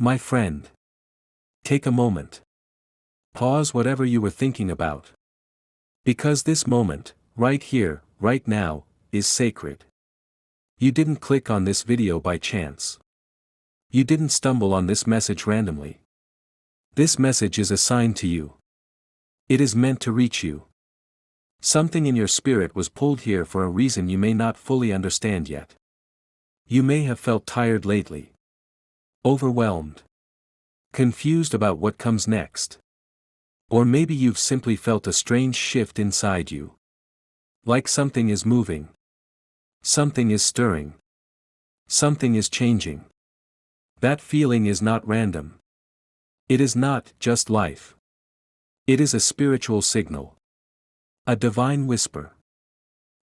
My friend. Take a moment. Pause whatever you were thinking about. Because this moment, right here, right now, is sacred. You didn't click on this video by chance. You didn't stumble on this message randomly. This message is assigned to you. It is meant to reach you. Something in your spirit was pulled here for a reason you may not fully understand yet. You may have felt tired lately. Overwhelmed. Confused about what comes next. Or maybe you've simply felt a strange shift inside you. Like something is moving. Something is stirring. Something is changing. That feeling is not random. It is not just life. It is a spiritual signal. A divine whisper.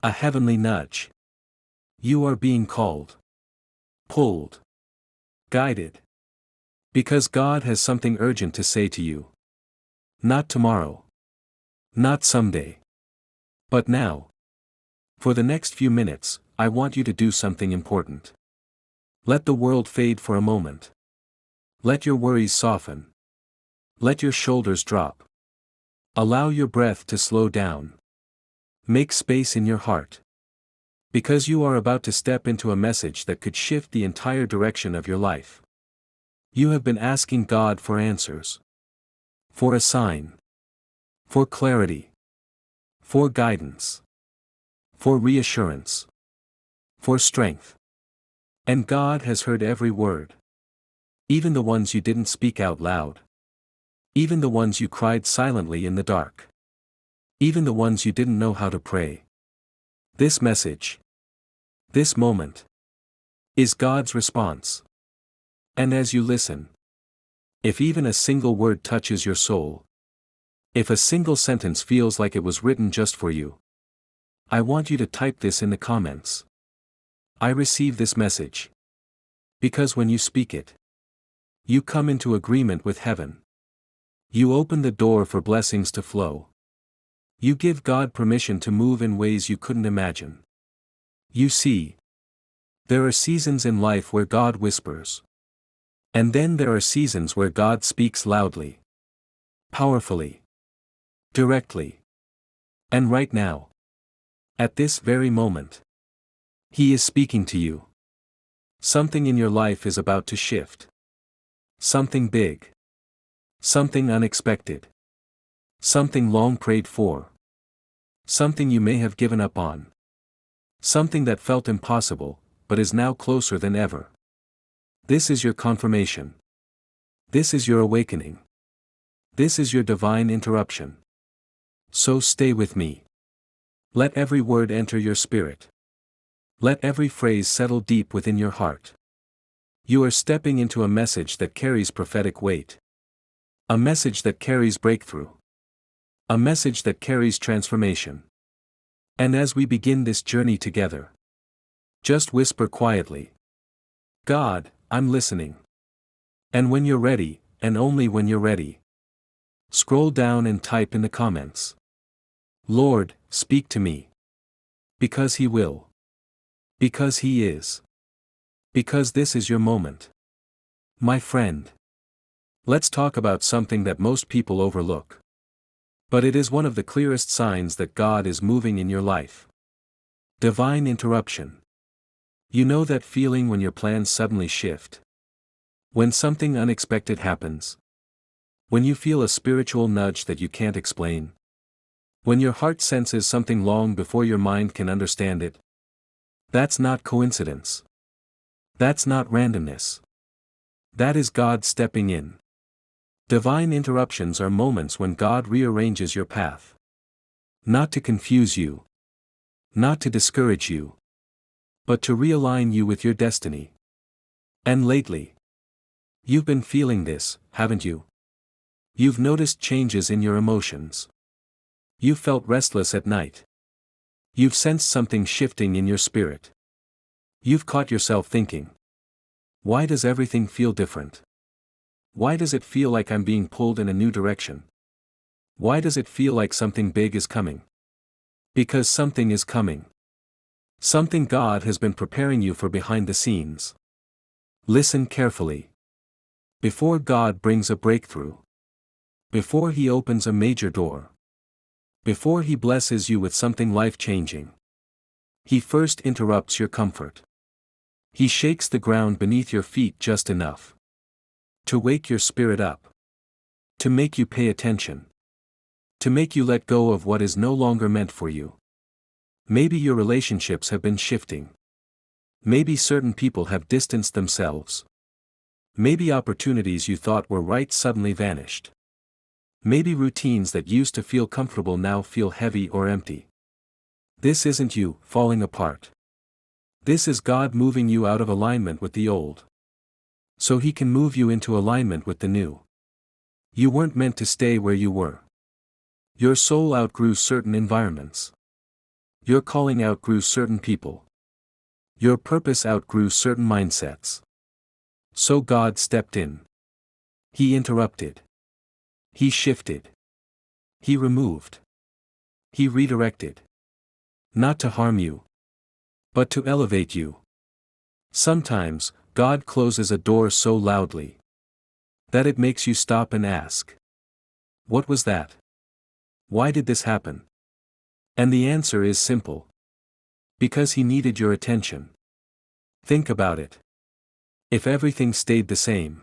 A heavenly nudge. You are being called. Pulled. Guided. Because God has something urgent to say to you. Not tomorrow. Not someday. But now. For the next few minutes, I want you to do something important. Let the world fade for a moment. Let your worries soften. Let your shoulders drop. Allow your breath to slow down. Make space in your heart. Because you are about to step into a message that could shift the entire direction of your life. You have been asking God for answers. For a sign. For clarity. For guidance. For reassurance. For strength. And God has heard every word. Even the ones you didn't speak out loud. Even the ones you cried silently in the dark. Even the ones you didn't know how to pray. This message. This moment. Is God's response. And as you listen. If even a single word touches your soul. If a single sentence feels like it was written just for you. I want you to type this in the comments. I receive this message. Because when you speak it. You come into agreement with heaven. You open the door for blessings to flow. You give God permission to move in ways you couldn't imagine. You see. There are seasons in life where God whispers. And then there are seasons where God speaks loudly. Powerfully. Directly. And right now. At this very moment. He is speaking to you. Something in your life is about to shift. Something big. Something unexpected. Something long prayed for. Something you may have given up on. Something that felt impossible, but is now closer than ever. This is your confirmation. This is your awakening. This is your divine interruption. So stay with me. Let every word enter your spirit. Let every phrase settle deep within your heart. You are stepping into a message that carries prophetic weight. A message that carries breakthrough. A message that carries transformation. And as we begin this journey together, just whisper quietly. God, I'm listening. And when you're ready, and only when you're ready, scroll down and type in the comments. Lord, speak to me. Because He will. Because He is. Because this is your moment. My friend. Let's talk about something that most people overlook. But it is one of the clearest signs that God is moving in your life. Divine interruption. You know that feeling when your plans suddenly shift? When something unexpected happens? When you feel a spiritual nudge that you can't explain? When your heart senses something long before your mind can understand it? That's not coincidence. That's not randomness. That is God stepping in. Divine interruptions are moments when God rearranges your path. Not to confuse you. Not to discourage you. But to realign you with your destiny. And lately. You've been feeling this, haven't you? You've noticed changes in your emotions. You've felt restless at night. You've sensed something shifting in your spirit. You've caught yourself thinking. Why does everything feel different? Why does it feel like I'm being pulled in a new direction? Why does it feel like something big is coming? Because something is coming. Something God has been preparing you for behind the scenes. Listen carefully. Before God brings a breakthrough. Before He opens a major door. Before He blesses you with something life-changing. He first interrupts your comfort. He shakes the ground beneath your feet just enough to wake your spirit up. To make you pay attention. To make you let go of what is no longer meant for you. Maybe your relationships have been shifting. Maybe certain people have distanced themselves. Maybe opportunities you thought were right suddenly vanished. Maybe routines that used to feel comfortable now feel heavy or empty. This isn't you falling apart. This is God moving you out of alignment with the old. So He can move you into alignment with the new. You weren't meant to stay where you were. Your soul outgrew certain environments. Your calling outgrew certain people. Your purpose outgrew certain mindsets. So God stepped in. He interrupted. He shifted. He removed. He redirected. Not to harm you, but to elevate you. Sometimes, God closes a door so loudly that it makes you stop and ask, what was that? Why did this happen? And the answer is simple. Because He needed your attention. Think about it. If everything stayed the same.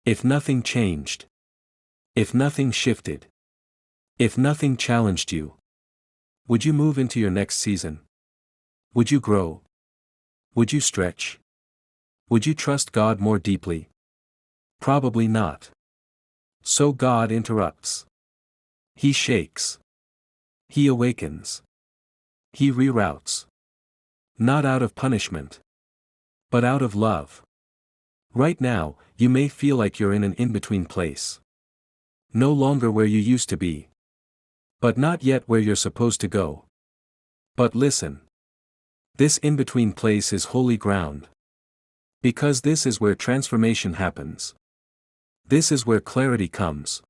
If nothing changed. If nothing shifted. If nothing challenged you. Would you move into your next season? Would you grow? Would you stretch? Would you trust God more deeply? Probably not. So God interrupts. He shakes. He awakens. He reroutes. Not out of punishment, but out of love. Right now, you may feel like you're in an in-between place. No longer where you used to be. But not yet where you're supposed to go. But listen. This in-between place is holy ground. Because this is where transformation happens. This is where clarity comes.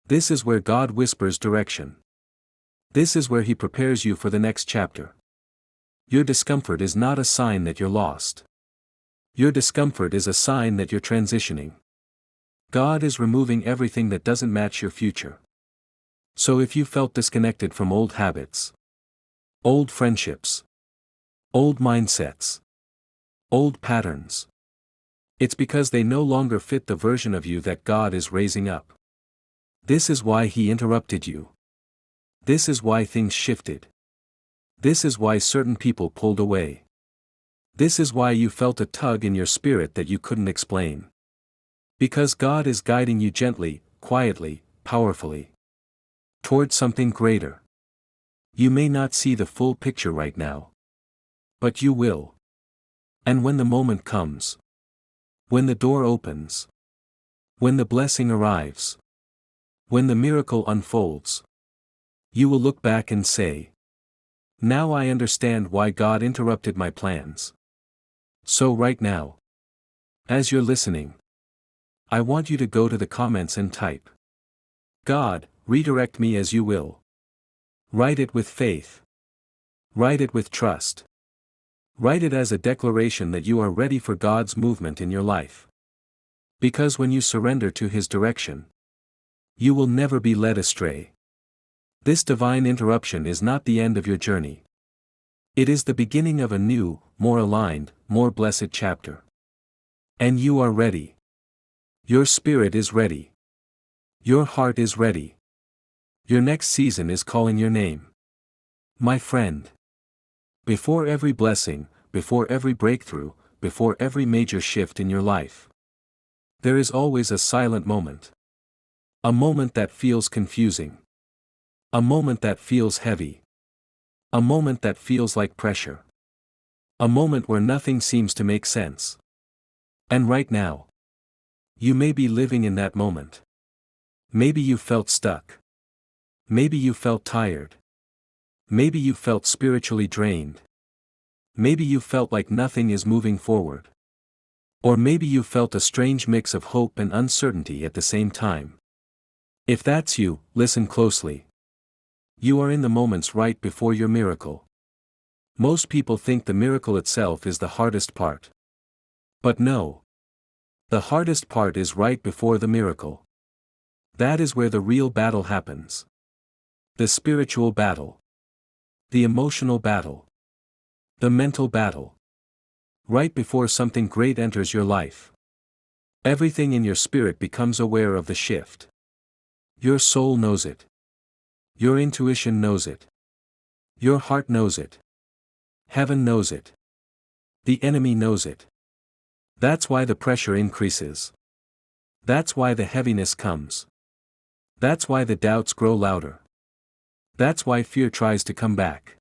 This is where God whispers direction. This is where He prepares you for the next chapter. Your discomfort is not a sign that you're lost. Your discomfort is a sign that you're transitioning. God is removing everything that doesn't match your future. So if you felt disconnected from old habits, old friendships, old mindsets, old patterns, it's because they no longer fit the version of you that God is raising up. This is why He interrupted you. This is why things shifted. This is why certain people pulled away. This is why you felt a tug in your spirit that you couldn't explain. Because God is guiding you gently, quietly, powerfully. Towards something greater. You may not see the full picture right now. But you will. And when the moment comes. When the door opens. When the blessing arrives. When the miracle unfolds. You will look back and say, now I understand why God interrupted my plans. So right now, as you're listening, I want you to go to the comments and type, God, redirect me as you will. Write it with faith. Write it with trust. Write it as a declaration that you are ready for God's movement in your life. Because when you surrender to His direction, you will never be led astray. This divine interruption is not the end of your journey. It is the beginning of a new, more aligned, more blessed chapter. And you are ready. Your spirit is ready. Your heart is ready. Your next season is calling your name. My friend. Before every blessing, before every breakthrough, before every major shift in your life, there is always a silent moment. A moment that feels confusing. A moment that feels heavy. A moment that feels like pressure. A moment where nothing seems to make sense. And right now, you may be living in that moment. Maybe you felt stuck. Maybe you felt tired. Maybe you felt spiritually drained. Maybe you felt like nothing is moving forward. Or maybe you felt a strange mix of hope and uncertainty at the same time. If that's you, listen closely. You are in the moments right before your miracle. Most people think the miracle itself is the hardest part. But no. The hardest part is right before the miracle. That is where the real battle happens. The spiritual battle. The emotional battle. The mental battle. Right before something great enters your life. Everything in your spirit becomes aware of the shift. Your soul knows it. Your intuition knows it. Your heart knows it. Heaven knows it. The enemy knows it. That's why the pressure increases. That's why the heaviness comes. That's why the doubts grow louder. That's why fear tries to come back.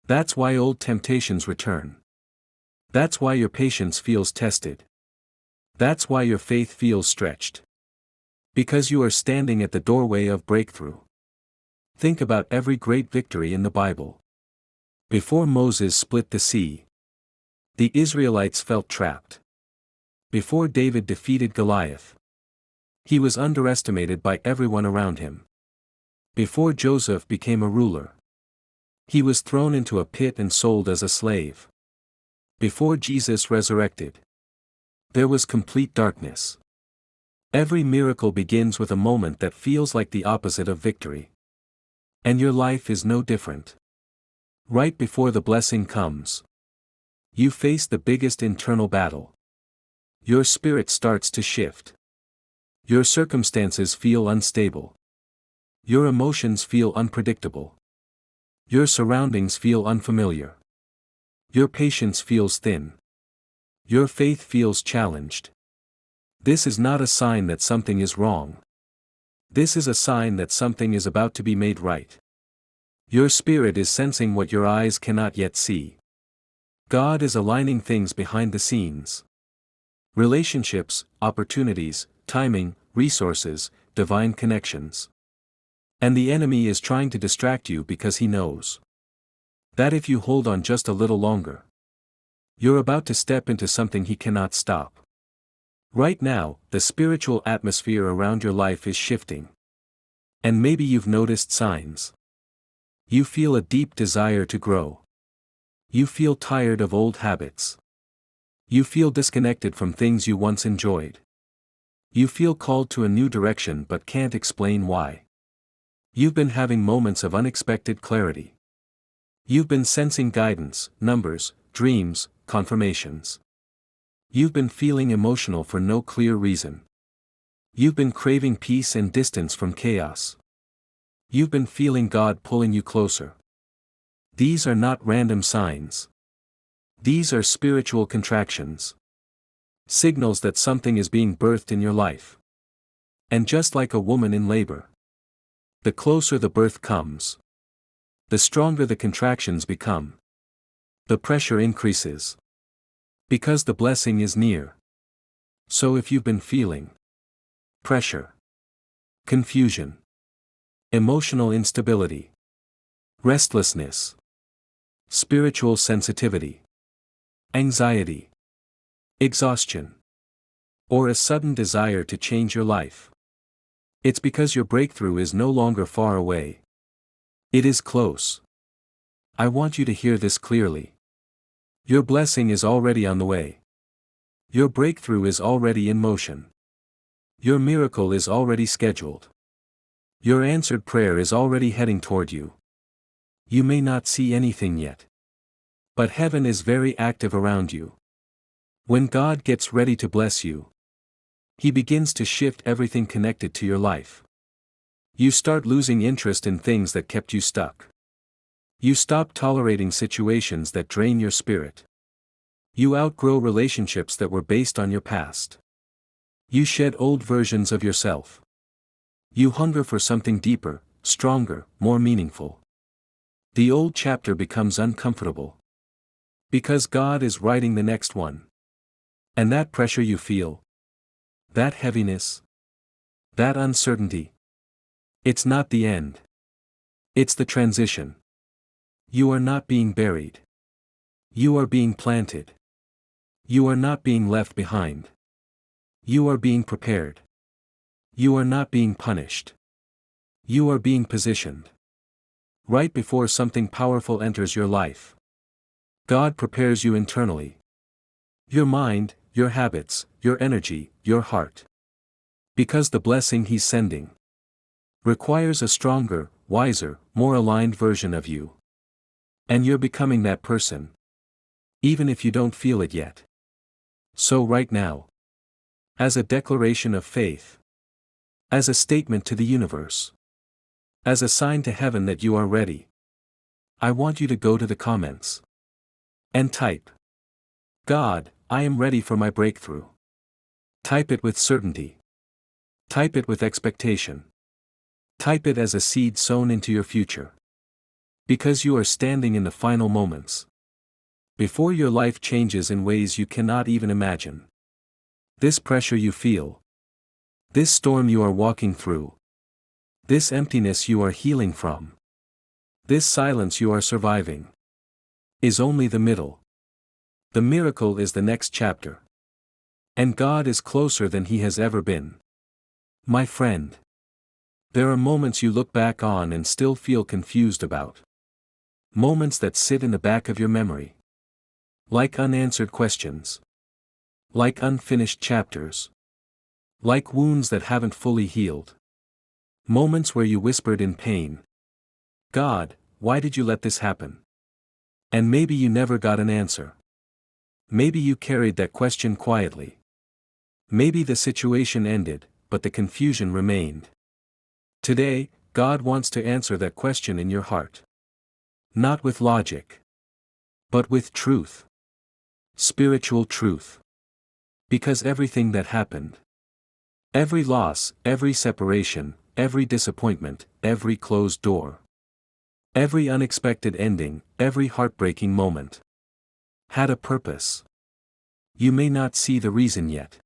That's why old temptations return. That's why your patience feels tested. That's why your faith feels stretched. Because you are standing at the doorway of breakthrough. Think about every great victory in the Bible. Before Moses split the sea, the Israelites felt trapped. Before David defeated Goliath, he was underestimated by everyone around him. Before Joseph became a ruler, he was thrown into a pit and sold as a slave. Before Jesus resurrected, there was complete darkness. Every miracle begins with a moment that feels like the opposite of victory. And your life is no different. Right before the blessing comes, you face the biggest internal battle. Your spirit starts to shift. Your circumstances feel unstable. Your emotions feel unpredictable. Your surroundings feel unfamiliar. Your patience feels thin. Your faith feels challenged. This is not a sign that something is wrong. This is a sign that something is about to be made right. Your spirit is sensing what your eyes cannot yet see. God is aligning things behind the scenes. Relationships, opportunities, timing, resources, divine connections. And the enemy is trying to distract you because he knows that if you hold on just a little longer, you're about to step into something he cannot stop. Right now, the spiritual atmosphere around your life is shifting. And maybe you've noticed signs. You feel a deep desire to grow. You feel tired of old habits. You feel disconnected from things you once enjoyed. You feel called to a new direction but can't explain why. You've been having moments of unexpected clarity. You've been sensing guidance, numbers, dreams, confirmations. You've been feeling emotional for no clear reason. You've been craving peace and distance from chaos. You've been feeling God pulling you closer. These are not random signs. These are spiritual contractions. Signals that something is being birthed in your life. And just like a woman in labor, the closer the birth comes, the stronger the contractions become. The pressure increases. Because the blessing is near. So if you've been feeling pressure, confusion, emotional instability, restlessness, spiritual sensitivity, anxiety, exhaustion, or a sudden desire to change your life, it's because your breakthrough is no longer far away. It is close. I want you to hear this clearly. Your blessing is already on the way. Your breakthrough is already in motion. Your miracle is already scheduled. Your answered prayer is already heading toward you. You may not see anything yet. But heaven is very active around you. When God gets ready to bless you, He begins to shift everything connected to your life. You start losing interest in things that kept you stuck. You stop tolerating situations that drain your spirit. You outgrow relationships that were based on your past. You shed old versions of yourself. You hunger for something deeper, stronger, more meaningful. The old chapter becomes uncomfortable. Because God is writing the next one. And that pressure you feel, that heaviness, that uncertainty, it's not the end. It's the transition. You are not being buried. You are being planted. You are not being left behind. You are being prepared. You are not being punished. You are being positioned. Right before something powerful enters your life, God prepares you internally. Your mind, your habits, your energy, your heart. Because the blessing He's sending requires a stronger, wiser, more aligned version of you. And you're becoming that person. Even if you don't feel it yet. So right now, as a declaration of faith, as a statement to the universe, as a sign to heaven that you are ready, I want you to go to the comments and type, God, I am ready for my breakthrough. Type it with certainty. Type it with expectation. Type it as a seed sown into your future. Because you are standing in the final moments. Before your life changes in ways you cannot even imagine. This pressure you feel. This storm you are walking through. This emptiness you are healing from. This silence you are surviving. Is only the middle. The miracle is the next chapter. And God is closer than He has ever been. My friend. There are moments you look back on and still feel confused about. Moments that sit in the back of your memory. Like unanswered questions. Like unfinished chapters. Like wounds that haven't fully healed. Moments where you whispered in pain, God, why did you let this happen? And maybe you never got an answer. Maybe you carried that question quietly. Maybe the situation ended, but the confusion remained. Today, God wants to answer that question in your heart. Not with logic, but with truth. Spiritual truth. Because everything that happened, every loss, every separation, every disappointment, every closed door, every unexpected ending, every heartbreaking moment, had a purpose. You may not see the reason yet.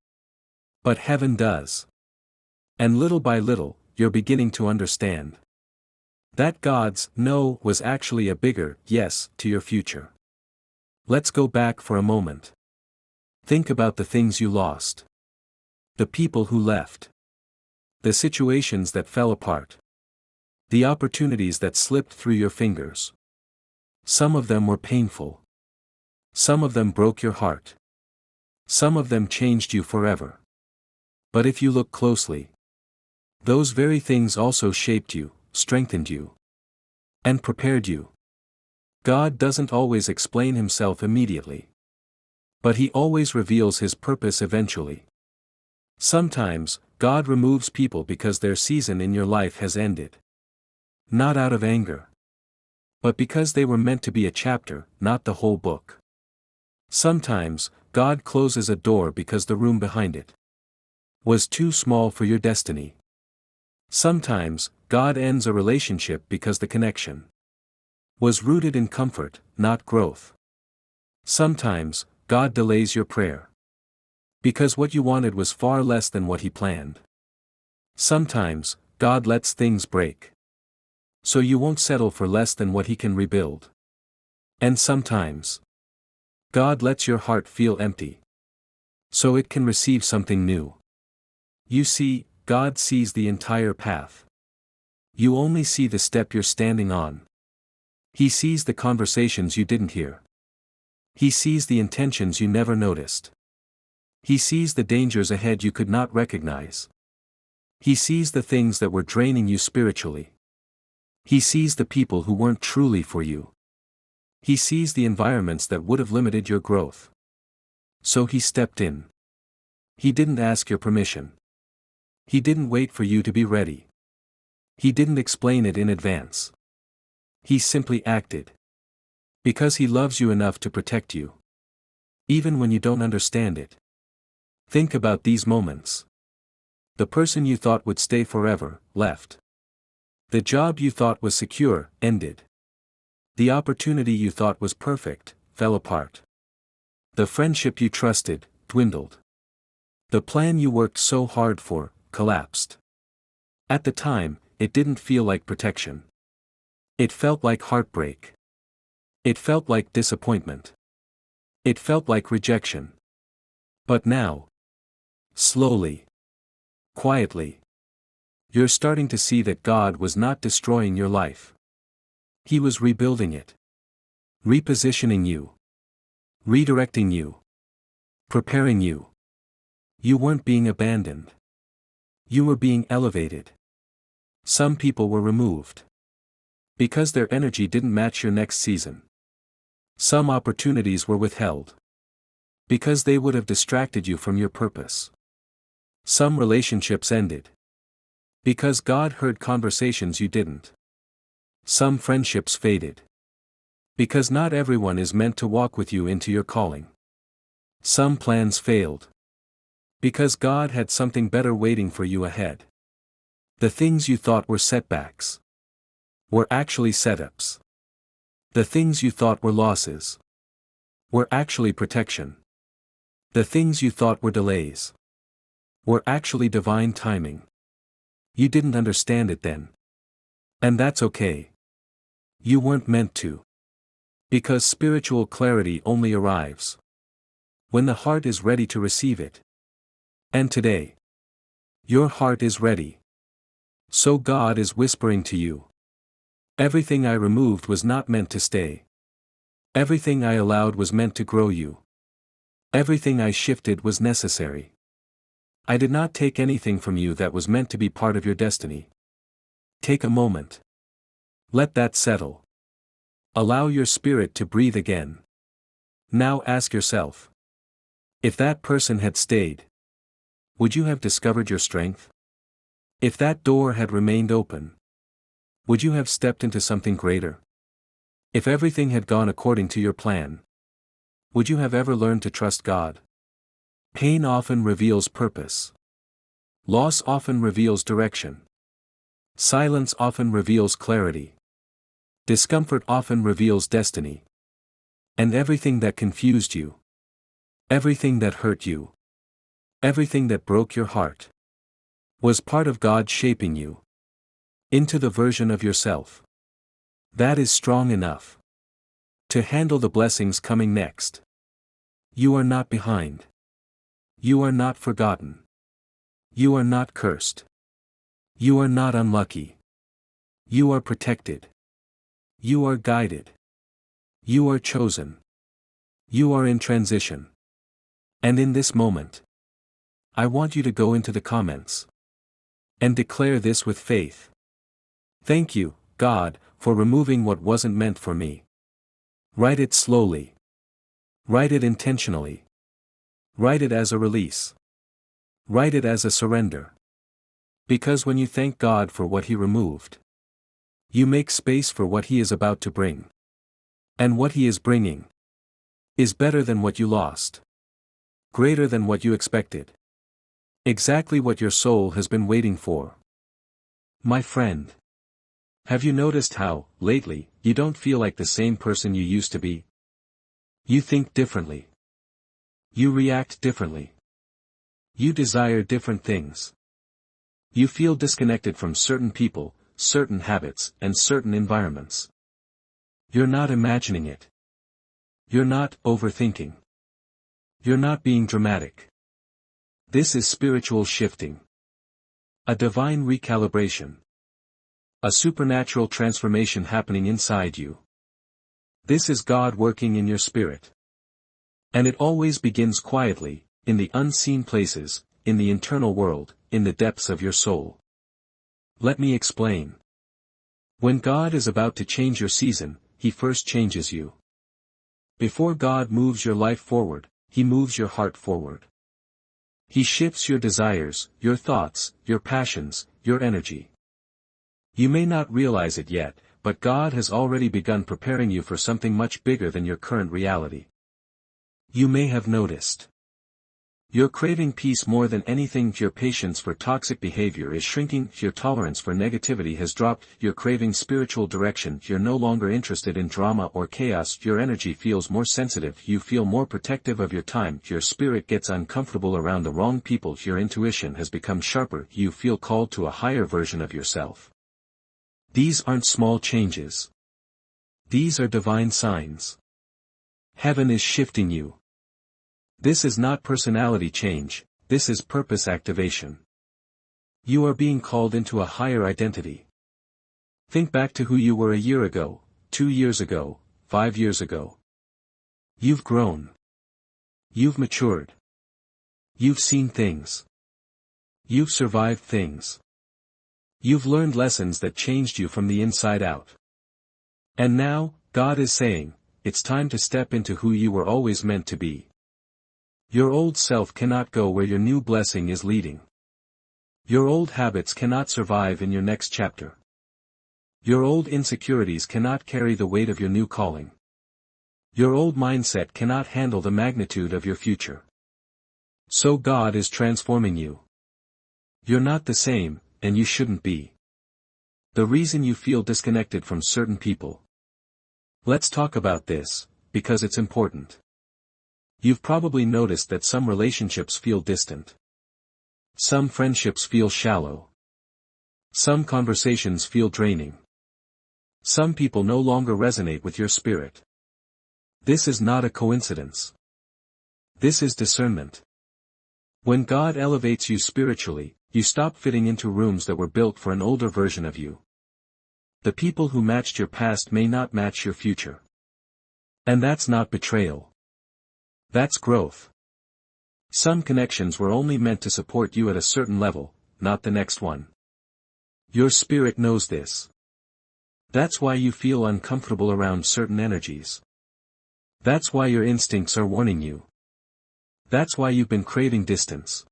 But heaven does. And little by little, you're beginning to understand. That God's no was actually a bigger yes to your future. Let's go back for a moment. Think about the things you lost. The people who left. The situations that fell apart. The opportunities that slipped through your fingers. Some of them were painful. Some of them broke your heart. Some of them changed you forever. But if you look closely, those very things also shaped you, strengthened you, and prepared you. God doesn't always explain Himself immediately. But He always reveals His purpose eventually. Sometimes, God removes people because their season in your life has ended. Not out of anger. But because they were meant to be a chapter, not the whole book. Sometimes, God closes a door because the room behind it was too small for your destiny. Sometimes, God ends a relationship because the connection was rooted in comfort, not growth. Sometimes, God delays your prayer because what you wanted was far less than what He planned. Sometimes, God lets things break so you won't settle for less than what He can rebuild. And sometimes, God lets your heart feel empty so it can receive something new. You see, God sees the entire path. You only see the step you're standing on. He sees the conversations you didn't hear. He sees the intentions you never noticed. He sees the dangers ahead you could not recognize. He sees the things that were draining you spiritually. He sees the people who weren't truly for you. He sees the environments that would have limited your growth. So He stepped in. He didn't ask your permission. He didn't wait for you to be ready. He didn't explain it in advance. He simply acted. Because He loves you enough to protect you. Even when you don't understand it. Think about these moments. The person you thought would stay forever, left. The job you thought was secure, ended. The opportunity you thought was perfect, fell apart. The friendship you trusted, dwindled. The plan you worked so hard for, collapsed. At the time, it didn't feel like protection. It felt like heartbreak. It felt like disappointment. It felt like rejection. But now, slowly, quietly, you're starting to see that God was not destroying your life. He was rebuilding it. Repositioning you. Redirecting you. Preparing you. You weren't being abandoned. You were being elevated. Some people were removed because their energy didn't match your next season. Some opportunities were withheld because they would have distracted you from your purpose. Some relationships ended because God heard conversations you didn't. Some friendships faded because not everyone is meant to walk with you into your calling. Some plans failed because God had something better waiting for you ahead. The things you thought were setbacks were actually setups. The things you thought were losses were actually protection. The things you thought were delays were actually divine timing. You didn't understand it then. And that's okay. You weren't meant to. Because spiritual clarity only arrives when the heart is ready to receive it. And today, your heart is ready. So God is whispering to you. Everything I removed was not meant to stay. Everything I allowed was meant to grow you. Everything I shifted was necessary. I did not take anything from you that was meant to be part of your destiny. Take a moment. Let that settle. Allow your spirit to breathe again. Now ask yourself. If that person had stayed, would you have discovered your strength? If that door had remained open, would you have stepped into something greater? If everything had gone according to your plan, would you have ever learned to trust God? Pain often reveals purpose. Loss often reveals direction. Silence often reveals clarity. Discomfort often reveals destiny. And everything that confused you, everything that hurt you, everything that broke your heart, was part of God shaping you into the version of yourself that is strong enough to handle the blessings coming next. You are not behind. You are not forgotten. You are not cursed. You are not unlucky. You are protected. You are guided. You are chosen. You are in transition. And in this moment, I want you to go into the comments and declare this with faith. Thank you, God, for removing what wasn't meant for me. Write it slowly. Write it intentionally. Write it as a release. Write it as a surrender. Because when you thank God for what He removed, you make space for what He is about to bring. And what He is bringing is better than what you lost. Greater than what you expected. Exactly what your soul has been waiting for. My friend. Have you noticed how, lately, you don't feel like the same person you used to be? You think differently. You react differently. You desire different things. You feel disconnected from certain people, certain habits, and certain environments. You're not imagining it. You're not overthinking. You're not being dramatic. This is spiritual shifting. A divine recalibration. A supernatural transformation happening inside you. This is God working in your spirit. And it always begins quietly, in the unseen places, in the internal world, in the depths of your soul. Let me explain. When God is about to change your season, He first changes you. Before God moves your life forward, He moves your heart forward. He shifts your desires, your thoughts, your passions, your energy. You may not realize it yet, but God has already begun preparing you for something much bigger than your current reality. You may have noticed. You're craving peace more than anything. Your patience for toxic behavior is shrinking. Your tolerance for negativity has dropped. You're craving spiritual direction. You're no longer interested in drama or chaos. Your energy feels more sensitive. You feel more protective of your time. Your spirit gets uncomfortable around the wrong people. Your intuition has become sharper. You feel called to a higher version of yourself. These aren't small changes. These are divine signs. Heaven is shifting you. This is not personality change, this is purpose activation. You are being called into a higher identity. Think back to who you were a year ago, 2 years ago, 5 years ago. You've grown. You've matured. You've seen things. You've survived things. You've learned lessons that changed you from the inside out. And now, God is saying, it's time to step into who you were always meant to be. Your old self cannot go where your new blessing is leading. Your old habits cannot survive in your next chapter. Your old insecurities cannot carry the weight of your new calling. Your old mindset cannot handle the magnitude of your future. So God is transforming you. You're not the same, and you shouldn't be. The reason you feel disconnected from certain people. Let's talk about this, because it's important. You've probably noticed that some relationships feel distant. Some friendships feel shallow. Some conversations feel draining. Some people no longer resonate with your spirit. This is not a coincidence. This is discernment. When God elevates you spiritually, you stop fitting into rooms that were built for an older version of you. The people who matched your past may not match your future. And that's not betrayal. That's growth. Some connections were only meant to support you at a certain level, not the next one. Your spirit knows this. That's why you feel uncomfortable around certain energies. That's why your instincts are warning you. That's why you've been craving distance.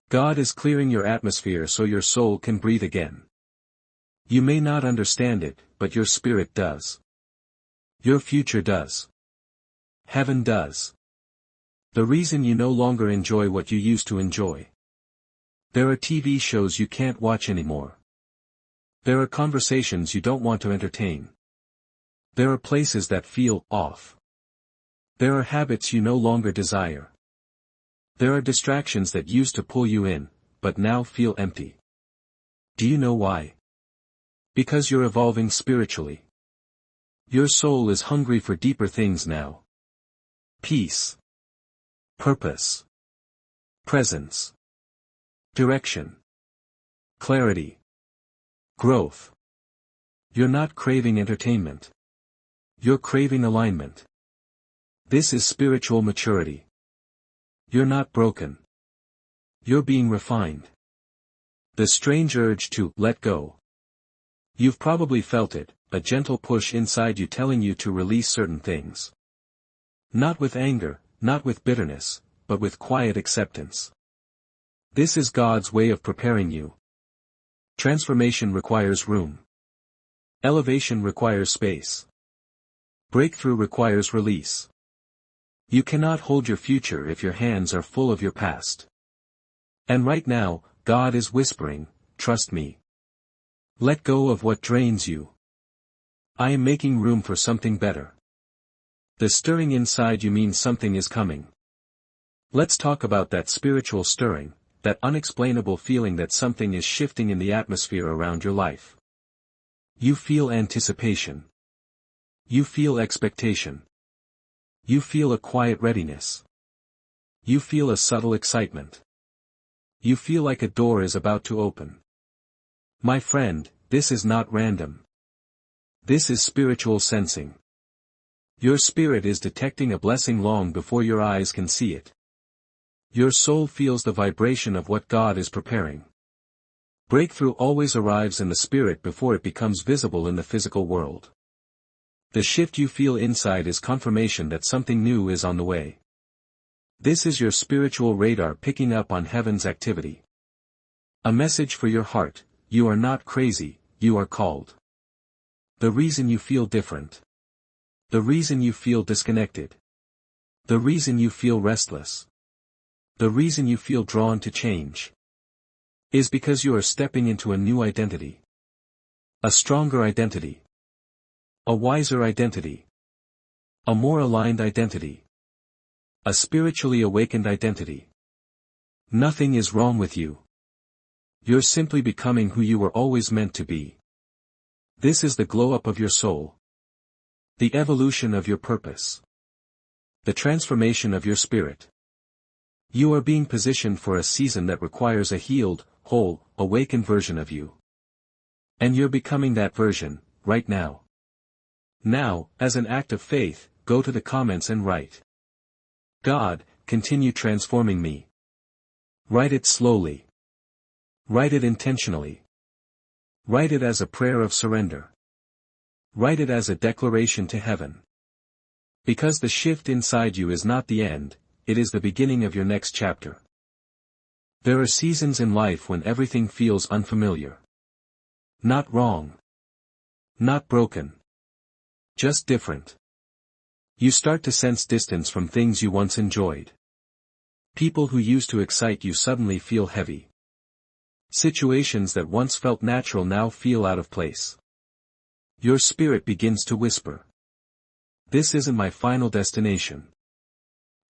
God is clearing your atmosphere so your soul can breathe again. You may not understand it, but your spirit does. Your future does. Heaven does. The reason you no longer enjoy what you used to enjoy. There are TV shows you can't watch anymore. There are conversations you don't want to entertain. There are places that feel off. There are habits you no longer desire. There are distractions that used to pull you in, but now feel empty. Do you know why? Because you're evolving spiritually. Your soul is hungry for deeper things now. Peace. Purpose. Presence. Direction. Clarity. Growth. You're not craving entertainment. You're craving alignment. This is spiritual maturity. You're not broken. You're being refined. The strange urge to let go. You've probably felt it, a gentle push inside you telling you to release certain things. Not with anger, not with bitterness, but with quiet acceptance. This is God's way of preparing you. Transformation requires room. Elevation requires space. Breakthrough requires release. You cannot hold your future if your hands are full of your past. And right now, God is whispering, trust me. Let go of what drains you. I am making room for something better. The stirring inside you means something is coming. Let's talk about that spiritual stirring, that unexplainable feeling that something is shifting in the atmosphere around your life. You feel anticipation. You feel expectation. You feel a quiet readiness. You feel a subtle excitement. You feel like a door is about to open. My friend, this is not random. This is spiritual sensing. Your spirit is detecting a blessing long before your eyes can see it. Your soul feels the vibration of what God is preparing. Breakthrough always arrives in the spirit before it becomes visible in the physical world. The shift you feel inside is confirmation that something new is on the way. This is your spiritual radar picking up on heaven's activity. A message for your heart: you are not crazy, you are called. The reason you feel different. The reason you feel disconnected. The reason you feel restless. The reason you feel drawn to change. Is because you are stepping into a new identity. A stronger identity. A wiser identity. A more aligned identity. A spiritually awakened identity. Nothing is wrong with you. You're simply becoming who you were always meant to be. This is the glow-up of your soul. The evolution of your purpose. The transformation of your spirit. You are being positioned for a season that requires a healed, whole, awakened version of you. And you're becoming that version, right now. Now, as an act of faith, go to the comments and write. God, continue transforming me. Write it slowly. Write it intentionally. Write it as a prayer of surrender. Write it as a declaration to heaven. Because the shift inside you is not the end, it is the beginning of your next chapter. There are seasons in life when everything feels unfamiliar. Not wrong. Not broken. Just different. You start to sense distance from things you once enjoyed. People who used to excite you suddenly feel heavy. Situations that once felt natural now feel out of place. Your spirit begins to whisper. This isn't my final destination.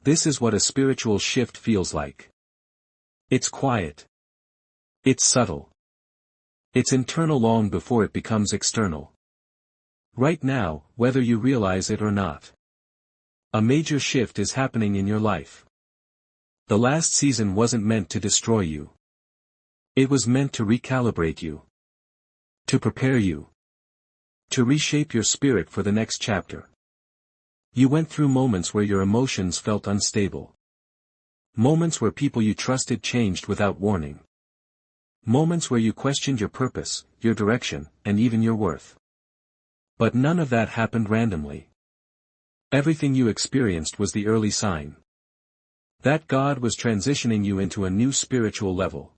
This is what a spiritual shift feels like. It's quiet. It's subtle. It's internal long before it becomes external. Right now, whether you realize it or not, a major shift is happening in your life. The last season wasn't meant to destroy you. It was meant to recalibrate you. To prepare you. To reshape your spirit for the next chapter. You went through moments where your emotions felt unstable. Moments where people you trusted changed without warning. Moments where you questioned your purpose, your direction, and even your worth. But none of that happened randomly. Everything you experienced was the early sign that God was transitioning you into a new spiritual level.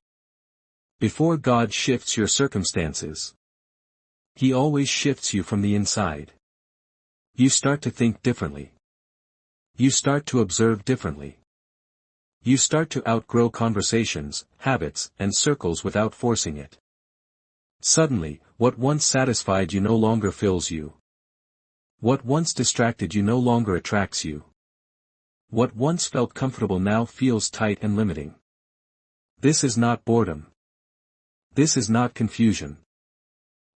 Before God shifts your circumstances, He always shifts you from the inside. You start to think differently. You start to observe differently. You start to outgrow conversations, habits, and circles without forcing it. Suddenly, what once satisfied you no longer fills you. What once distracted you no longer attracts you. What once felt comfortable now feels tight and limiting. This is not boredom. This is not confusion.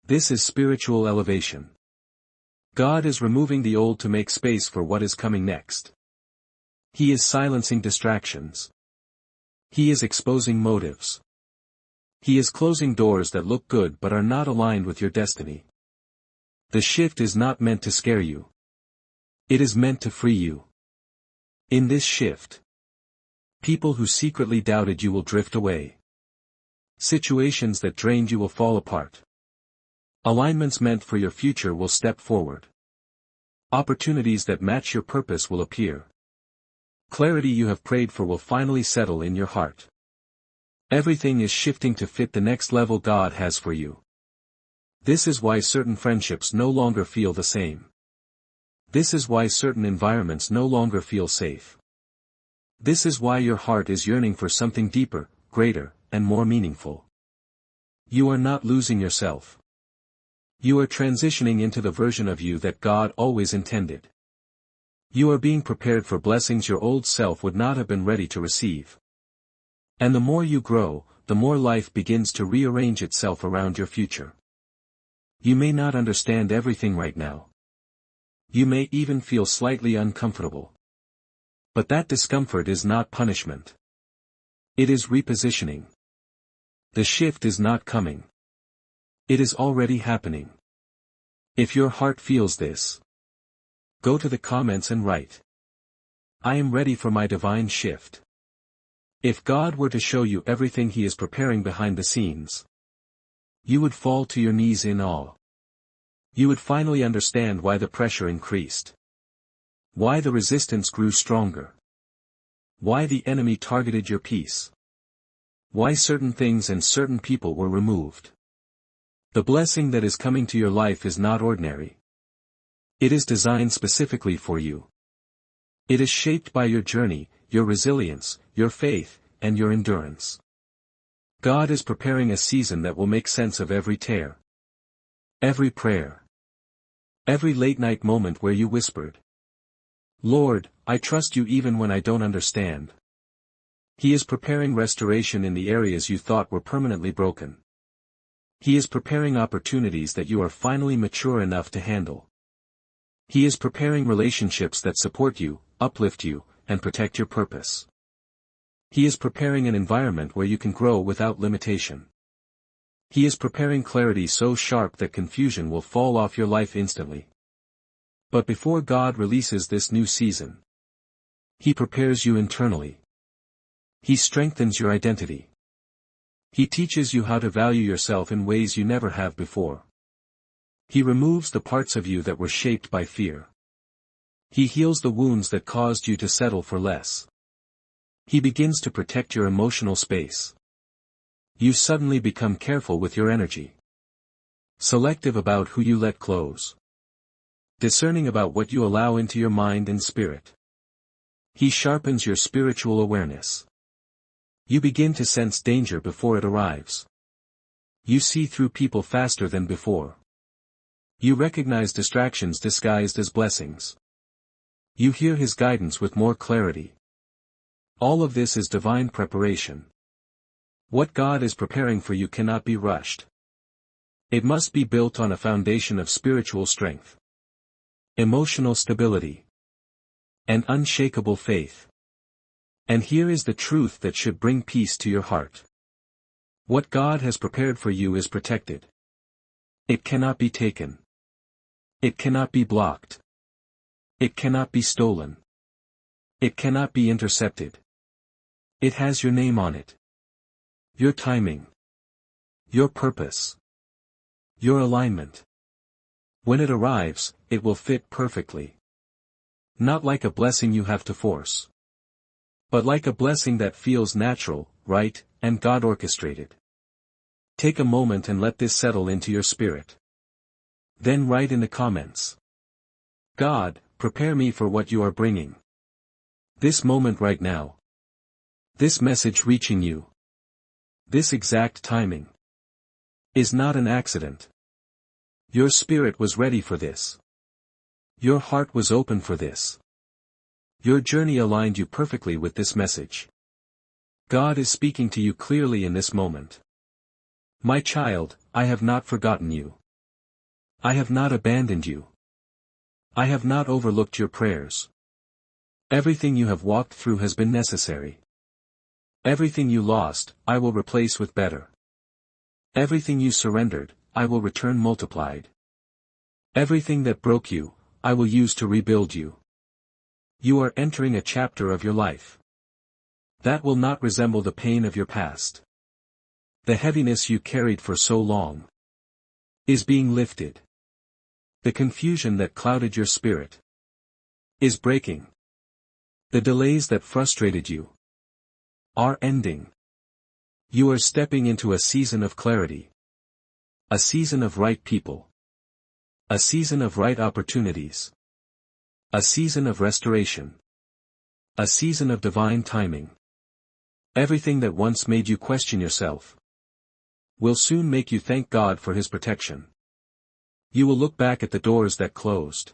This is spiritual elevation. God is removing the old to make space for what is coming next. He is silencing distractions. He is exposing motives. He is closing doors that look good but are not aligned with your destiny. The shift is not meant to scare you. It is meant to free you. In this shift, people who secretly doubted you will drift away. Situations that drained you will fall apart. Alignments meant for your future will step forward. Opportunities that match your purpose will appear. Clarity you have prayed for will finally settle in your heart. Everything is shifting to fit the next level God has for you. This is why certain friendships no longer feel the same. This is why certain environments no longer feel safe. This is why your heart is yearning for something deeper, greater, and more meaningful. You are not losing yourself. You are transitioning into the version of you that God always intended. You are being prepared for blessings your old self would not have been ready to receive. And the more you grow, the more life begins to rearrange itself around your future. You may not understand everything right now. You may even feel slightly uncomfortable. But that discomfort is not punishment. It is repositioning. The shift is not coming. It is already happening. If your heart feels this, go to the comments and write, I am ready for my divine shift. If God were to show you everything He is preparing behind the scenes, you would fall to your knees in awe. You would finally understand why the pressure increased. Why the resistance grew stronger. Why the enemy targeted your peace. Why certain things and certain people were removed. The blessing that is coming to your life is not ordinary. It is designed specifically for you. It is shaped by your journey, your resilience, your faith, and your endurance. God is preparing a season that will make sense of every tear. Every prayer. Every late-night moment where you whispered, Lord, I trust you even when I don't understand. He is preparing restoration in the areas you thought were permanently broken. He is preparing opportunities that you are finally mature enough to handle. He is preparing relationships that support you, uplift you, and protect your purpose. He is preparing an environment where you can grow without limitation. He is preparing clarity so sharp that confusion will fall off your life instantly. But before God releases this new season, He prepares you internally. He strengthens your identity. He teaches you how to value yourself in ways you never have before. He removes the parts of you that were shaped by fear. He heals the wounds that caused you to settle for less. He begins to protect your emotional space. You suddenly become careful with your energy. Selective about who you let close. Discerning about what you allow into your mind and spirit. He sharpens your spiritual awareness. You begin to sense danger before it arrives. You see through people faster than before. You recognize distractions disguised as blessings. You hear His guidance with more clarity. All of this is divine preparation. What God is preparing for you cannot be rushed. It must be built on a foundation of spiritual strength, emotional stability, and unshakable faith. And here is the truth that should bring peace to your heart. What God has prepared for you is protected. It cannot be taken. It cannot be blocked. It cannot be stolen. It cannot be intercepted. It has your name on it. Your timing. Your purpose. Your alignment. When it arrives, it will fit perfectly. Not like a blessing you have to force, but like a blessing that feels natural, right, and God-orchestrated. Take a moment and let this settle into your spirit. Then write in the comments. God, prepare me for what you are bringing. This moment right now. This message reaching you. This exact timing. Is not an accident. Your spirit was ready for this. Your heart was open for this. Your journey aligned you perfectly with this message. God is speaking to you clearly in this moment. My child, I have not forgotten you. I have not abandoned you. I have not overlooked your prayers. Everything you have walked through has been necessary. Everything you lost, I will replace with better. Everything you surrendered, I will return multiplied. Everything that broke you, I will use to rebuild you. You are entering a chapter of your life that will not resemble the pain of your past. The heaviness you carried for so long is being lifted. The confusion that clouded your spirit is breaking. The delays that frustrated you are ending. You are stepping into a season of clarity. A season of right people. A season of right opportunities. A season of restoration. A season of divine timing. Everything that once made you question yourself will soon make you thank God for His protection. You will look back at the doors that closed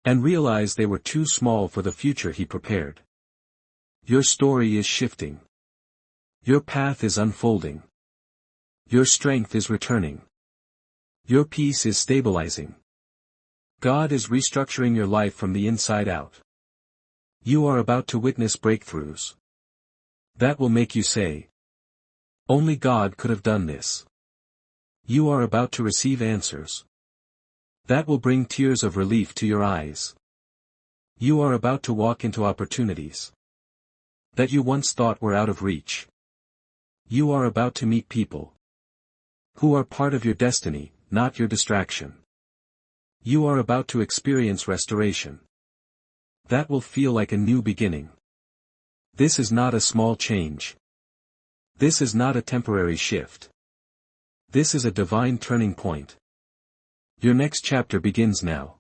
and realize they were too small for the future He prepared. Your story is shifting. Your path is unfolding. Your strength is returning. Your peace is stabilizing. God is restructuring your life from the inside out. You are about to witness breakthroughs that will make you say, only God could have done this. You are about to receive answers that will bring tears of relief to your eyes. You are about to walk into opportunities that you once thought were out of reach. You are about to meet people who are part of your destiny, not your distraction. You are about to experience restoration that will feel like a new beginning. This is not a small change. This is not a temporary shift. This is a divine turning point. Your next chapter begins now.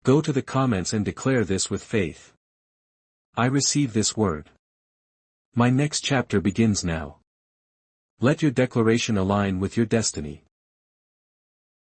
Go to the comments and declare this with faith. I receive this word. My next chapter begins now. Let your declaration align with your destiny.